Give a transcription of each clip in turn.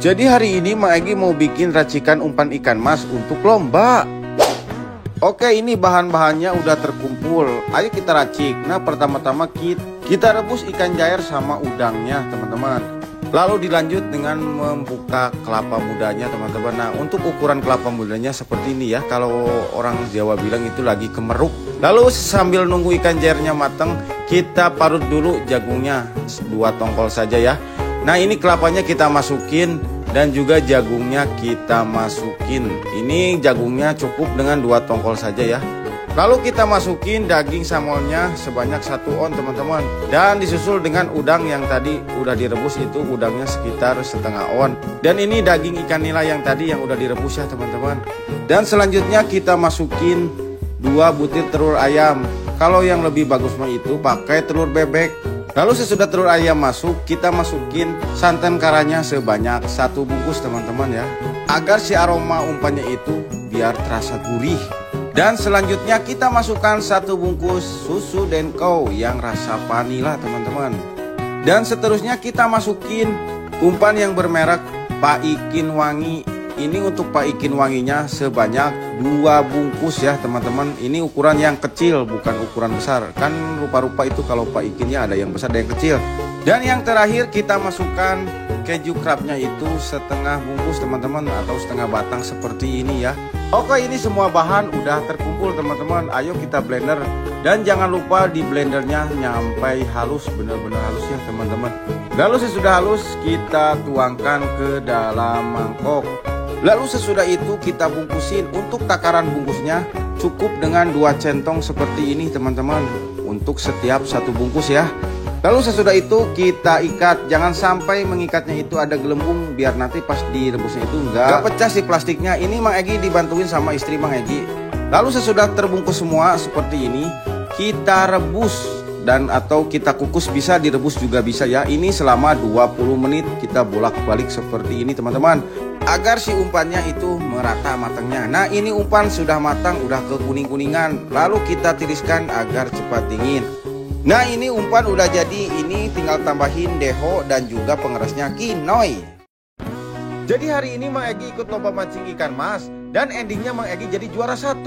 Jadi hari ini Mang Egi mau bikin racikan umpan ikan mas untuk lomba. Oke, ini bahan-bahannya udah terkumpul. Ayo kita racik. Nah, pertama-tama kita rebus ikan jair sama udangnya, teman-teman. Lalu dilanjut dengan membuka kelapa mudanya, teman-teman. Nah, untuk ukuran kelapa mudanya seperti ini ya. Kalau orang Jawa bilang itu lagi kemeruk. Lalu sambil nunggu ikan jairnya matang, kita parut dulu jagungnya 2 tongkol saja ya. Nah, ini kelapanya kita masukin dan juga jagungnya kita masukin. Ini jagungnya cukup dengan 2 tongkol saja ya. Lalu kita masukin daging samonnya sebanyak 1 on, teman-teman. Dan disusul dengan udang yang tadi udah direbus, itu udangnya sekitar setengah on. Dan ini daging ikan nila yang tadi yang udah direbus ya, teman-teman. Dan selanjutnya kita masukin 2 butir telur ayam. Kalau yang lebih bagus mah itu pakai telur bebek. Lalu sesudah telur ayam masuk, kita masukin santan karanya sebanyak 1 bungkus, teman-teman ya. Agar si aroma umpannya itu biar terasa gurih. Dan selanjutnya kita masukkan 1 bungkus susu Denko yang rasa vanila, teman-teman. Dan seterusnya kita masukin umpan yang bermerek Pak Ikin Wangi. Ini untuk Pak Ikin Wanginya sebanyak 2 bungkus ya, teman-teman. Ini ukuran yang kecil, bukan ukuran besar. Kan rupa-rupa itu kalau Pak Ikinnya ada yang besar, ada yang kecil. Dan yang terakhir kita masukkan keju crabnya itu setengah bungkus, teman-teman, atau setengah batang seperti ini ya. Oke, ini semua bahan udah terkumpul, teman-teman. Ayo kita blender. Dan jangan lupa di blendernya nyampai halus, benar-benar halus ya, teman-teman. Lalu sesudah halus kita tuangkan ke dalam mangkok. Lalu sesudah itu kita bungkusin. Untuk takaran bungkusnya cukup dengan 2 centong seperti ini, teman-teman, untuk setiap 1 bungkus ya. Lalu sesudah itu kita ikat. Jangan sampai mengikatnya itu ada gelembung, biar nanti pas direbusnya itu enggak pecah si plastiknya. Ini Mang Egi dibantuin sama istri Mang Egi. Lalu sesudah terbungkus semua seperti ini, kita rebus dan atau kita kukus, bisa direbus juga bisa ya. Ini selama 20 menit kita bolak-balik seperti ini, teman-teman, agar si umpannya itu merata matangnya. Nah, ini umpan sudah matang, udah ke kuning-kuningan. Lalu kita tiriskan agar cepat dingin. Nah, ini umpan udah jadi. Ini tinggal tambahin deho dan juga pengerasnya kinoy. Jadi hari ini Mang Egi ikut lomba mancing ikan mas, dan endingnya Mang Egi jadi juara 1.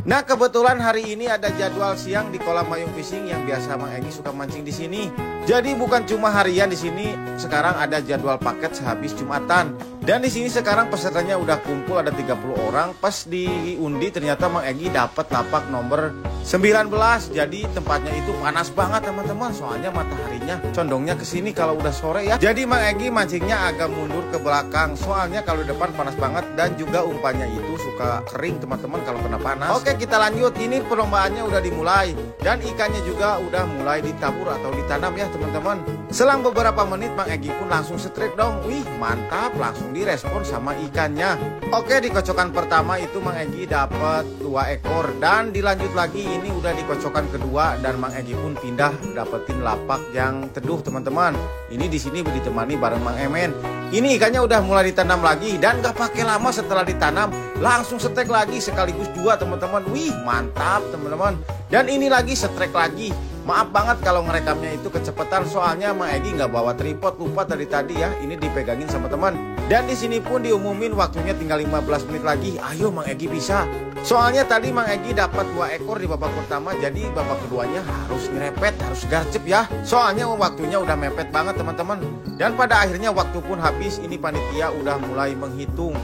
Nah, kebetulan hari ini ada jadwal siang di kolam Mayung Fishing yang biasa Mang Egi suka mancing di sini. Jadi bukan cuma harian di sini, sekarang ada jadwal paket sehabis Jumatan. Dan di sini sekarang pesertanya udah kumpul, ada 30 orang. Pas diundi ternyata Mang Egi dapat lapak nomor 19. Jadi tempatnya itu panas banget, teman-teman. Soalnya mataharinya condongnya ke sini kalau udah sore ya. Jadi Mang Egi mancingnya agak mundur ke belakang. Soalnya kalau di depan panas banget dan juga umpannya itu suka kering, teman-teman, kalau kena panas. Oke, kita lanjut. Ini perlombaannya udah dimulai dan ikannya juga udah mulai ditabur atau ditanam ya, teman-teman. Selang beberapa menit Mang Egi pun langsung strike dong. Wih, mantap, langsung direspon sama ikannya. Oke, di kocokan pertama itu Mang Egi dapat 2 ekor dan dilanjut lagi. Ini udah di kocokan kedua dan Mang Egi pun pindah dapetin lapak yang teduh, teman-teman. Ini di sini ditemani bareng Mang Emen. Ini ikannya udah mulai ditanam lagi dan gak pakai lama setelah ditanam langsung strike lagi sekaligus 2, teman-teman. Wih, mantap, teman-teman. Dan ini lagi strike lagi. Maaf banget kalau ngerekamnya itu kecepatan, soalnya Mang Egi nggak bawa tripod, lupa tadi ya. Ini dipegangin sama teman. Dan di sini pun diumumin waktunya tinggal 15 menit lagi. Ayo Mang Egi bisa. Soalnya tadi Mang Egi dapat 2 ekor di babak pertama, jadi babak keduanya harus ngerepet, harus garcep ya. Soalnya waktunya udah mepet banget, teman-teman. Dan pada akhirnya waktu pun habis. Ini panitia udah mulai menghitung.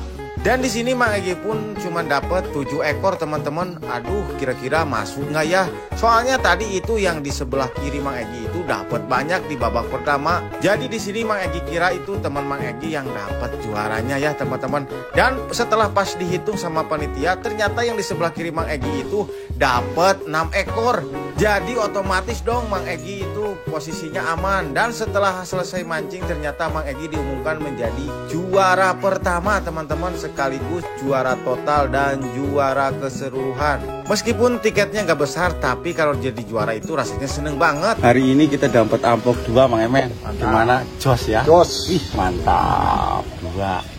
Dan di sini Mang Egi pun cuma dapat 7 ekor, teman-teman. Aduh, kira-kira masuk nggak ya? Soalnya tadi itu yang di sebelah kiri Mang Egi itu dapat banyak di babak pertama. Jadi di sini Mang Egi kira itu teman Mang Egi yang dapat juaranya ya, teman-teman. Dan setelah pas dihitung sama panitia, ternyata yang di sebelah kiri Mang Egi itu dapat 6 ekor. Jadi otomatis dong Mang Egi itu posisinya aman. Dan setelah selesai mancing ternyata Mang Egi diumumkan menjadi juara pertama, teman-teman, sekaligus juara total dan juara keseluruhan. Meskipun tiketnya nggak besar, tapi kalau jadi juara itu rasanya seneng banget. Hari ini kita dapat amplop 2, Mang Emen. Gimana? Jos ya? Jos. Ih, mantap. 2.